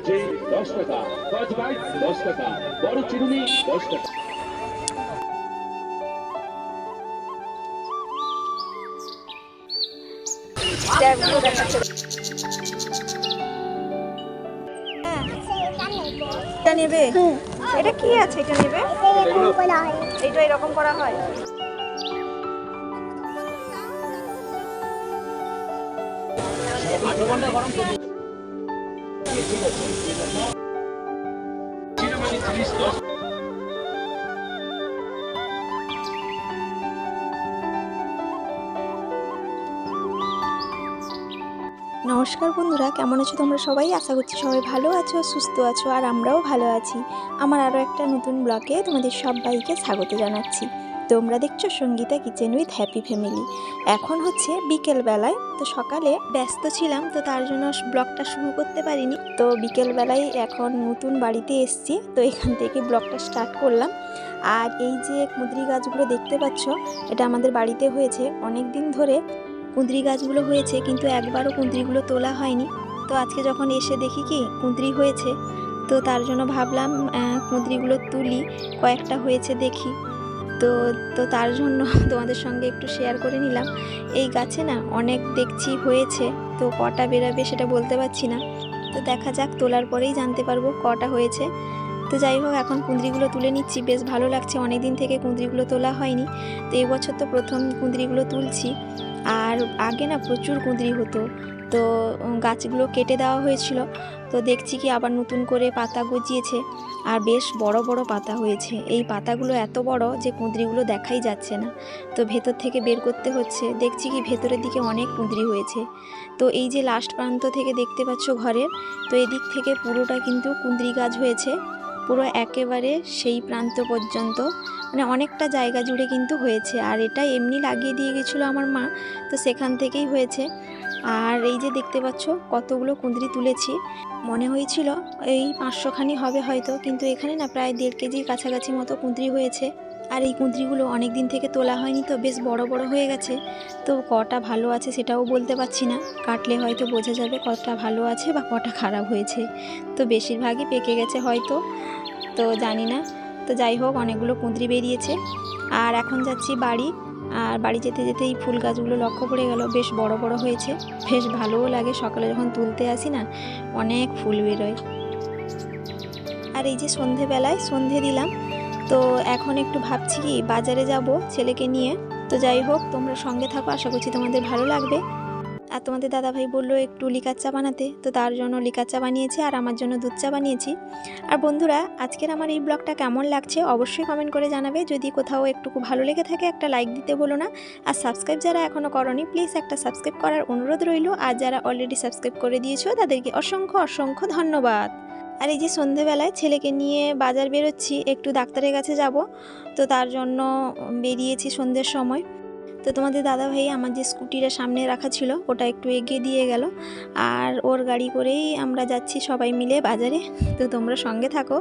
লুচি 10 টাকা, কচ বাইট 10 টাকা, বড় চিরুনি 10 টাকা। এটা নেবে? এটা কি আছে? এটা নেবে? এটা এরকম করা হয়। নমস্কার বন্ধুরা, কেমন আছো তোমরা সবাই? আশা করছি সবাই ভালো আছো, সুস্থ আছো, আর আমরাও ভালো আছি। আমার আরও একটা নতুন ব্লগে তোমাদের সবাইকে স্বাগত জানাচ্ছি। তোমরা দেখছো Sangeeta kitchen with happy family. এখন হচ্ছে বিকেলবেলায়, তো সকালে ব্যস্ত ছিলাম, তো তার জন্য ব্লগটা শুরু করতে পারিনি। তো বিকেলবেলায় এখন নতুন বাড়িতে এসছি, তো এখান থেকে ব্লগটা স্টার্ট করলাম। আর এই যে কুঁদরি গাছগুলো দেখতে পাচ্ছ, এটা আমাদের বাড়িতে হয়েছে অনেক দিন ধরে। কুঁদরি গাছগুলো হয়েছে, কিন্তু একবারও কুঁদরিগুলো তোলা হয়নি। তো আজকে যখন এসে দেখি কি কুঁদরি হয়েছে, তো তার জন্য ভাবলাম কুঁদরিগুলো তুলি, কয়েকটা হয়েছে দেখি। তো তো তার জন্য তোমাদের সঙ্গে একটু শেয়ার করে নিলাম। এই গাছে না অনেক দেখছি হয়েছে, তো কটা বেরাবে সেটা বলতে পারছি না। তো দেখা যাক, তোলার পরেই জানতে পারবো কটা হয়েছে। তো যাই হোক, এখন কুঁদরিগুলো তুলে নিচ্ছি, বেশ ভালো লাগছে। অনেক দিন থেকে কুঁদরিগুলো তোলা হয়নি, তো এই বছর তো প্রথম কুঁদরিগুলো তুলছি। আর আগে না প্রচুর কুঁদরি হতো, তো গাছগুলো কেটে দেওয়া হয়েছিল। তো দেখছি কি আবার নতুন করে পাতা গজিয়েছে, আর বেশ বড় বড় পাতা হয়েছে। এই পাতাগুলো এত বড় যে কুঁদরিগুলো দেখাই যাচ্ছে না, তো ভেতর থেকে বের করতে হচ্ছে। দেখছি কি ভেতরের দিকে অনেক কুঁদরি হয়েছে। তো এই যে লাস্ট প্রান্ত থেকে দেখতে পাচ্ছ ঘরের, তো এদিক থেকে পুরোটা কিন্তু কুঁদরি গাছ হয়েছে, পুরো একেবারে সেই প্রান্ত পর্যন্ত, মানে অনেকটা জায়গা জুড়ে কিন্তু হয়েছে। আর এটা এমনি লাগিয়ে দিয়ে গেছিলো আমার মা, তো সেখান থেকেই হয়েছে। আর এই যে দেখতে পাচ্ছ কতগুলো কুঁদরি তুলেছি, মনে হয়েছিল এই 500 খানি হবে হয়তো, কিন্তু এখানে না প্রায় 1.5 কেজির কাছাকাছি মতো কুঁদরি হয়েছে। আর এই কুঁদরিগুলো অনেক দিন থেকে তোলা হয়নি, তো বেশ বড় বড় হয়ে গেছে। তো কটা ভালো আছে সেটাও বলতে পারছি না, কাটলে হয়তো বোঝা যাবে কটা ভালো আছে বা কটা খারাপ হয়েছে। তো বেশিরভাগই পেকে গেছে হয়তো, তো জানি না। তো যাই হোক, অনেকগুলো কুঁদরি বেরিয়েছে। আর এখন যাচ্ছি বাড়ি। আর বাড়ি যেতে যেতে এই ফুল গাছগুলো লক্ষ্য পড়ে গেল, বেশ বড় বড় হয়েছে, বেশ ভালোও লাগে। সকালে যখন তুলতে আসি না, অনেক ফুল বেরোয়। আর এই যে সন্ধেবেলায় সন্ধে দিলাম, তো এখন একটু ভাবছি কি বাজারে যাব ছেলেকে নিয়ে। তো যাই হোক, তোমরা সঙ্গে থাকো, আশা করছি তোমাদের ভালো লাগবে। আর তোমাদের দাদাভাই বললো একটু লিকার চা বানাতে, তো তার জন্য লিকার চা বানিয়েছি, আর আমার জন্য দুধ চা বানিয়েছি। আর বন্ধুরা, আজকের আমার এই ব্লগটা কেমন লাগছে অবশ্যই কমেন্ট করে জানাবে। যদি কোথাও একটু ভালো লেগে থাকে একটা লাইক দিতে বলো না। আর সাবস্ক্রাইব যারা এখনও করনি, প্লিজ একটা সাবস্ক্রাইব করার অনুরোধ রইল। আর যারা অলরেডি সাবস্ক্রাইব করে দিয়েছো তাদেরকে অসংখ্য অসংখ্য ধন্যবাদ। আর এই যে সন্ধেবেলায় ছেলেকে নিয়ে বাজার বেরোচ্ছি, একটু ডাক্তারের কাছে যাব, তো তার জন্য বেরিয়েছি সন্ধ্যের সময়। তো তোমাদের দাদাভাই আমার যে স্কুটিটা সামনে রাখা ছিল ওটা একটু এগিয়ে দিয়ে গেল, আর ওর গাড়ি করেই আমরা যাচ্ছি সবাই মিলে বাজারে। তো তোমরা সঙ্গে থাকো।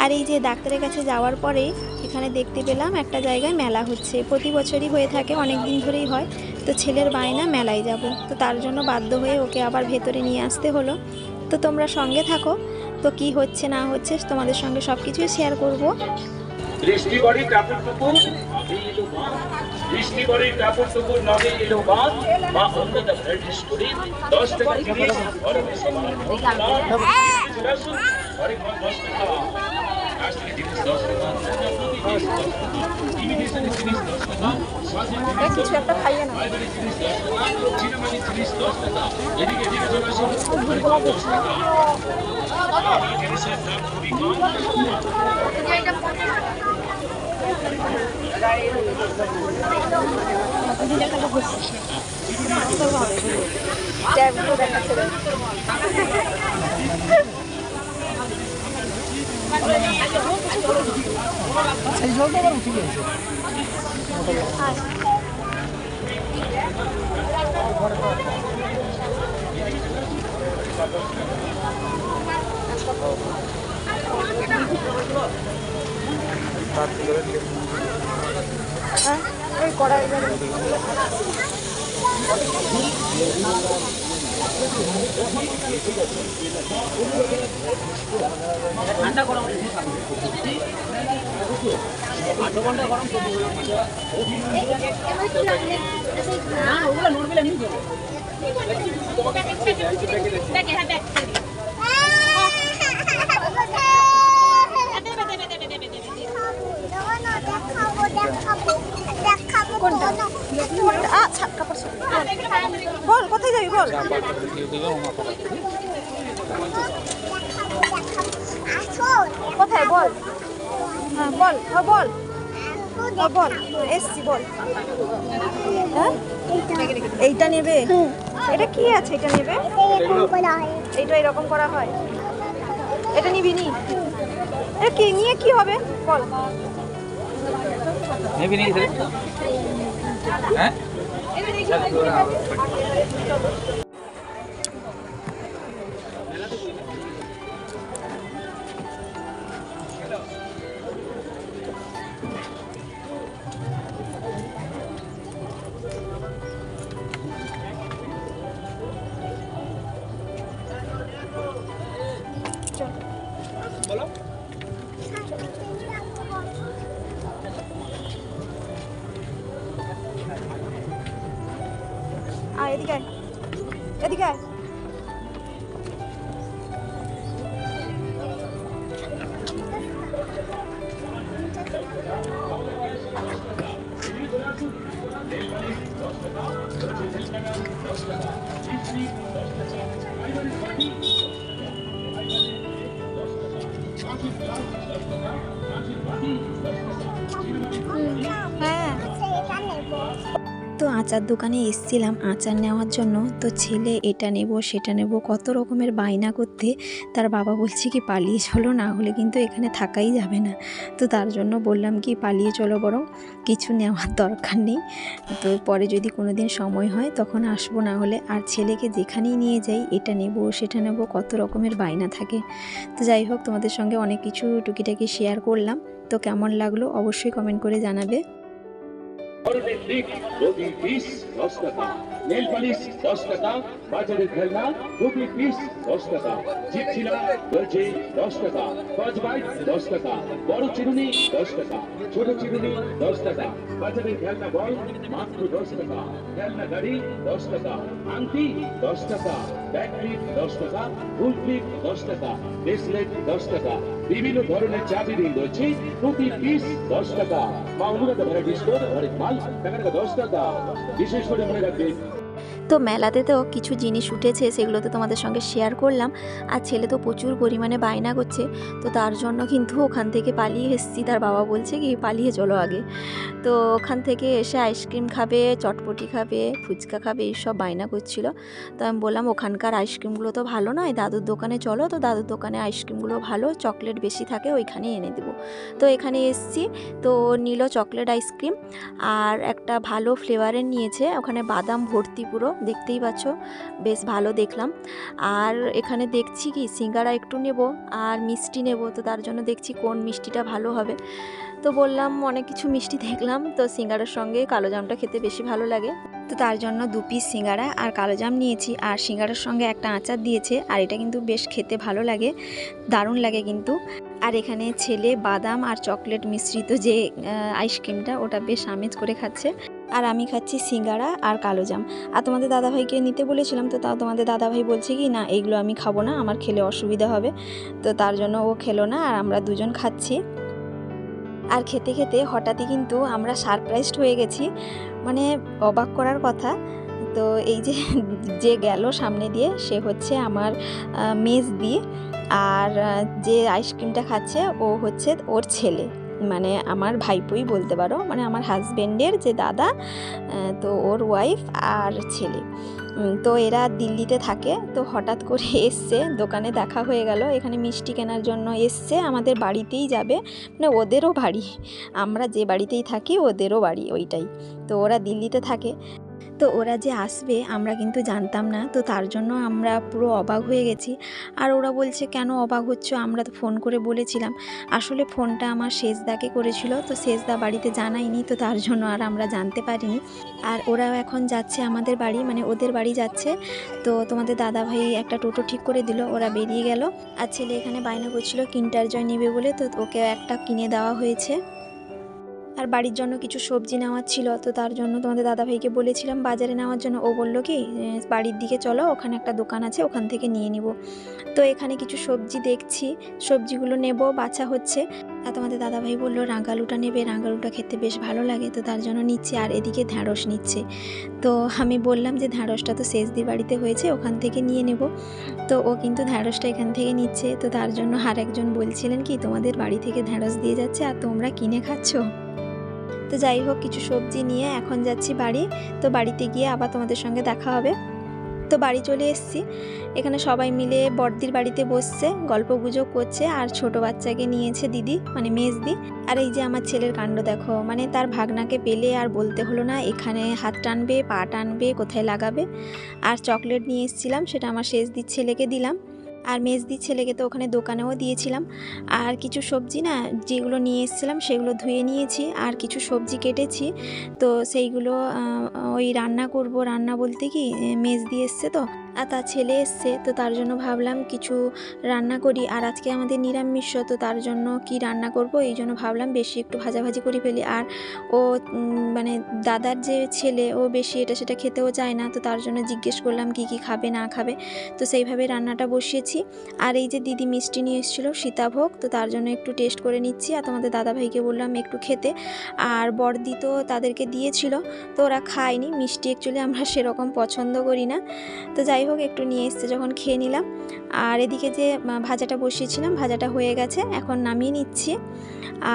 আর এই যে ডাক্তারের কাছে যাওয়ার পরেই এখানে দেখতে পেলাম একটা জায়গায় মেলা হচ্ছে, প্রতি বছরই হয়ে থাকে, অনেক দিন ধরেই হয়। তো ছেলের বায়না মেলায় যাব, তো তার জন্য বাধ্য হয়ে ওকে আবার ভেতরে নিয়ে আসতে হলো। তো তোমরা সঙ্গে থাকো, তো কি হচ্ছে না হচ্ছে তোমাদের সঙ্গে সব কিছুই শেয়ার করবো। বৃষ্টিবাড়ির টাপুরটুকু বৃষ্টিবাড়ির টাপুরটুকুর নদে এলো বাঁধ, মা অন্নদা ভ্যারাইটি স্টোরি 10 টাকা 30 ঘরে বসে চলে আসুন, ঘরে ঘর 10 টাকা, আজ থেকে জিনিস 10 টাকা, ইমিটেশনের জিনিস 10 টাকা, সাজের জিনিস 10 টাকা, বাইরের জিনিস 10 টাকা, চিনামানি জিনিস 10 টাকা। এদিকে এদিকে চলে আসুন, ঘরে ঘর 10 টাকা। এই জিনিসের দাম খুবই কম। ঠান্ডা গরম 8 ঘন্টা গরম না ওগুলো নড়বে এমনি চলবে বল কোথায় যাবি বল কোথায় বল হ্যাঁ বল বল বল এসছি বল হ্যাঁ এইটা নেবে এটা কি আছে এটা নেবে এইটা এরকম করা হয় এটা নিবি নি এটা কি নিয়ে কি হবে বল নেবি নি হ্যাঁ বলো এদিকে আয় এদিকে আয় হ্যাঁ তো আচার দোকানে এসেছিলাম আচার নেওয়ার জন্য। তো ছেলে এটা নেব সেটা নেব কত রকমের বায়না করতে তার বাবা বলছে কি পালিয়ে চলো, না হলে কিন্তু এখানে থাকাই যাবে না। তো তার জন্য বললাম কি পালিয়ে চলো, বরং কিছু নেওয়ার দরকার নেই, তো পরে যদি কোনো দিন সময় হয় তখন আসবো না হলে। আর ছেলেকে যেখানেই নিয়ে যাই এটা নেব সেটা নেব কত রকমের বায়না থাকে। তো যাই হোক, তোমাদের সঙ্গে অনেক কিছু টুকিটাকি শেয়ার করলাম। তো কেমন লাগলো অবশ্যই কমেন্ট করে জানাবে। গরমের দিক রবি পিস 10 টাকা, নেল পালিশ 10 টাকা, বাজারের খেলনা রবি পিস 10 টাকা, চিপচিলা বলছে 10 টাকা, স্কচ ব্রাইট 10 টাকা, বড় চিরুনি 10 টাকা, ছোট চিরুনি 10 টাকা, বাজারের খেলনা বল মাত্র 10 টাকা, খেলনা গাড়ি 10 টাকা, আংটি 10 টাকা, ব্যাগ ক্লিপ 10 টাকা, ফুল ক্লিপ 10 টাকা, ব্রেসলেট 10 টাকা, বিভিন্ন ধরনের চাবি রিং রয়েছে প্রতি পিস 10 টাকা। মা অনুরাধা ভ্যারাইটি স্টোর হরেক মাল টাকা 10 টাকা। বিশেষ করে মনে রাখবেন। তো মেলাতে তো কিছু জিনিস উঠেছে, সেগুলো তো তোমাদের সঙ্গে শেয়ার করলাম। আর ছেলে তো প্রচুর পরিমাণে বায়না করছে, তো তার জন্য কিন্তু ওখান থেকে পালিয়ে এসেছি। তার বাবা বলছে কি পালিয়ে চলো আগে। তো ওখান থেকে এসে আইসক্রিম খাবে, চটপটি খাবে, ফুচকা খাবে, এইসব বায়না করছিল। তো আমি বললাম ওখানকার আইসক্রিমগুলো তো ভালো নয়, দাদুর দোকানে চলো। তো দাদুর দোকানে আইসক্রিমগুলো ভালো, চকলেট বেশি থাকে, ওইখানে এনে দেবো। তো এখানে এসেছি, তো নিল চকলেট আইসক্রিম আর একটা ভালো ফ্লেভারের নিয়েছে, ওখানে বাদাম ভর্তি পুরো, দেখতেই পাচ্ছ বেশ ভালো দেখলাম। আর এখানে দেখছি কি সিঙ্গারা একটু নেব আর মিষ্টি নেব, তো তার জন্য দেখছি কোন মিষ্টিটা ভালো হবে। তো বললাম অনেক কিছু মিষ্টি দেখলাম, তো সিঙ্গারার সঙ্গে কালো জামটা খেতে বেশি ভালো লাগে, তো তার জন্য 2 পিস সিঙ্গারা আর কালো জাম নিয়েছি। আর সিঙ্গারার সঙ্গে একটা আচার দিয়েছে, আর এটা কিন্তু বেশ খেতে ভালো লাগে, দারুণ লাগে কিন্তু। আর এখানে ছেলে বাদাম আর চকলেট মিশ্রিত যে আইসক্রিমটা, ওটা বেশ আমেজ করে খাচ্ছে। আর আমি খাচ্ছি সিঙ্গারা আর কালো জাম। আর তোমাদের দাদাভাইকে নিতে বলেছিলাম, তো তাও তোমাদের দাদাভাই বলছে কি না এইগুলো আমি খাবো না, আমার খেলে অসুবিধা হবে। তো তার জন্য ও খেলো না, আর আমরা দুজন খাচ্ছি। আর খেতে খেতে হঠাৎই কিন্তু আমরা সারপ্রাইজড হয়ে গেছি, মানে অবাক করার কথা। তো এই যে গেল সামনে দিয়ে, সে হচ্ছে আমার মেজ দিয়ে, আর যে আইসক্রিমটা খাচ্ছে ও হচ্ছে ওর ছেলে, মানে আমার ভাইপোই বলতে পারো, মানে আমার হাজব্যান্ডের যে দাদা, তো ওর ওয়াইফ আর ছেলে। তো এরা দিল্লিতে থাকে, তো হঠাৎ করে এসছে, দোকানে দেখা হয়ে গেল, এখানে মিষ্টি কেনার জন্য এসছে, আমাদের বাড়িতেই যাবে, মানে ওদেরও বাড়ি, আমরা যে বাড়িতেই থাকি ওদেরও বাড়ি ওইটাই। তো ওরা দিল্লিতে থাকে, তো ওরা যে আসবে আমরা কিন্তু জানতাম না, তো তার জন্য আমরা পুরো অবাক হয়ে গেছি। আর ওরা বলছে কেন অবাক হচ্ছ, আমরা তো ফোন করে বলেছিলাম। আসলে ফোনটা আমার শেষদাকে করেছিল, তো শেষদা বাড়িতে জানায়নি, তো তার জন্য আর আমরা জানতে পারিনি। আর ওরা এখন যাচ্ছে আমাদের বাড়ি, মানে ওদের বাড়ি যাচ্ছে। তো তোমাদের দাদাভাই একটা টোটো ঠিক করে দিল, ওরা বেরিয়ে গেল। আর ছেলে এখানে বায়না করছিল কিন্ডার জয় নেবে বলে, তো ওকে একটা কিনে দেওয়া হয়েছে। আর বাড়ির জন্য কিছু সবজি নেওয়ার ছিল, তো তার জন্য তোমাদের দাদাভাইকে বলেছিলাম বাজারে নেওয়ার জন্য। ও বললো কি বাড়ির দিকে চলো, ওখানে একটা দোকান আছে, ওখান থেকে নিয়ে নিব। তো এখানে কিছু সবজি দেখছি, সবজিগুলো নেব, বাছা হচ্ছে। আর তোমাদের দাদাভাই বললো রাঙালুটা নেবে, রাঙালুটা খেতে বেশ ভালো লাগে, তো তার জন্য নিচ্ছে। আর এদিকে ঢ্যাঁড়স নিচ্ছে। তো আমি বললাম যে ঢ্যাঁড়সটা তো শেষদির বাড়িতে হয়েছে, ওখান থেকে নিয়ে নেব। তো ও কিন্তু ঢ্যাঁড়সটা এখান থেকে নিচ্ছে। তো তার জন্য আর একজন বলছিলেন কি তোমাদের বাড়ি থেকে ঢ্যাঁড়স দিয়ে যাচ্ছে আর তোমরা কিনে খাচ্ছ। তো যাই হোক, কিছু সবজি নিয়ে এখন যাচ্ছি বাড়ি। তো বাড়িতে গিয়ে আবার তোমাদের সঙ্গে দেখা হবে। তো বাড়ি চলে এসেছি, এখানে সবাই মিলে বড়দির বাড়িতে বসছে, গল্প গুজব করছে। আর ছোট বাচ্চাকে নিয়েছে দিদি, মানে মেজদি। আর এই যে আমার ছেলের কাণ্ড দেখো, মানে তার ভাগনাকে পেলে আর বলতে হলো না, এখানে হাত টানবে, পা টানবে, কোথায় লাগাবে। আর চকলেট নিয়ে এসেছিলাম, সেটা আমার শেষদির ছেলেকে দিলাম। আর মেজদির ছেলেকে তো ওখানে দোকানেও দিয়েছিলাম। আর কিছু সবজি না যেগুলো নিয়ে এসেছিলাম সেগুলো ধুয়ে নিয়েছি, আর কিছু সবজি কেটেছি। তো সেইগুলো ওই রান্না করব, রান্না বলতে কি মেজদি এসছে তো, আর তার ছেলে এসছে, তো তার জন্য ভাবলাম কিছু রান্না করি। আর আজকে আমাদের নিরামিষ, তো তার জন্য কি রান্না করব, এই জন্য ভাবলাম বেশি একটু ভাজাভাজি করে ফেলি। আর ও মানে দাদার যে ছেলে, ও বেশি এটা সেটা খেতেও চায় না, তো তার জন্য জিজ্ঞেস করলাম কি কি খাবে না খাবে। তো সেইভাবে রান্নাটা বসিয়েছি। আর এই যে দিদি মিষ্টি নিয়ে এসেছিলো সীতাভোগ, তো তার জন্য একটু টেস্ট করে নিচ্ছি। আর তোমাদের দাদাভাইকে বললাম একটু খেতে। আর বড়দি তো তাদেরকে দিয়েছিল, তো ওরা খায়নি মিষ্টি, অ্যাকচুয়ালি আমরা সেরকম পছন্দ করি না। তো যাই হোক, একটু নিয়ে এসছে যখন খেয়ে নিলাম। আর এদিকে যে ভাজাটা বসিয়েছিলাম, ভাজাটা হয়ে গেছে, এখন নামিয়ে নিচ্ছি।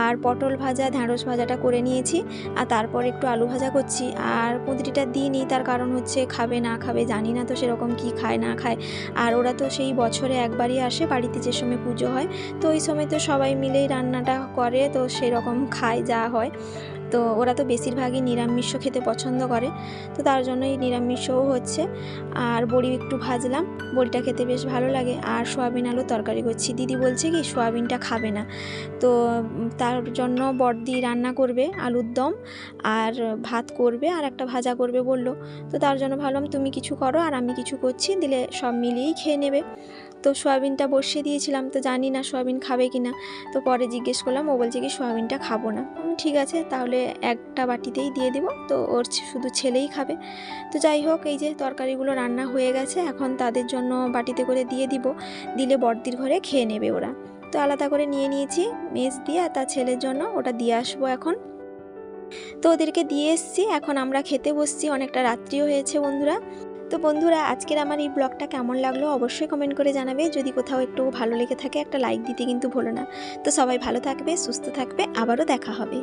আর পটল ভাজা, ঢ্যাঁড়স ভাজাটা করে নিয়েছি। আর তারপর একটু আলু ভাজা করছি। আর কুঁদরিটা দিইনি, তার কারণ হচ্ছে খাবে না খাবে জানি না, তো সেরকম কি খায় না খায়। আর ওরা তো সেই বছরে একবারই আসে বাড়িতে, যে সময় পুজো হয়, তো ওই সময় তো সবাই মিলেই রান্নাটা করে, তো সেরকম খায় যা হয়। তো ওরা তো বেশিরভাগই নিরামিষ খেতে পছন্দ করে, তো তার জন্যই নিরামিষও হচ্ছে। আর বড়ি একটু ভাজলাম, বড়িটা খেতে বেশ ভালো লাগে। আর সয়াবিন আলু তরকারি করছি, দিদি বলছে কি সয়াবিনটা খাবে না, তো তার জন্য বড়দি রান্না করবে আলুর দম, আর ভাত করবে, আর একটা ভাজা করবে বললো। তো তার জন্য ভাবলাম তুমি কিছু করো আর আমি কিছু করছি, দিলে সব মিলিয়েই খেয়ে নেবে। তো সয়াবিনটা বসিয়ে দিয়েছিলাম, তো জানি না সয়াবিন খাবে কি না। তো পরে জিজ্ঞেস করলাম, ও বলছে কি সয়াবিনটা খাবো না। ঠিক আছে, তাহলে একটা বাটিতেই দিয়ে দিব, তো ওর শুধু ছেলেই খাবে। তো যাই হোক, এই যে তরকারিগুলো রান্না হয়ে গেছে, এখন তাদের জন্য বাটিতে করে দিয়ে দিব, দিলে বড়দির ঘরে খেয়ে নেবে ওরা। তো আলাদা করে নিয়ে নিয়েছি মেজ দিয়ে, আর তার ছেলের জন্য ওটা দিয়ে আসবো এখন। তো ওদেরকে দিয়ে এসছি, এখন আমরা খেতে বসছি, অনেকটা রাত্রিও হয়েছে বন্ধুরা। তো বন্ধুরা, আজকের আমার এই ব্লগটা কেমন লাগলো অবশ্যই কমেন্ট করে জানাবে। যদি কোথাও একটু ভালো লেগে থাকে একটা লাইক দিতে কিন্তু ভুলো না। তো সবাই ভালো থাকবে, সুস্থ থাকবে, আবারও দেখা হবে।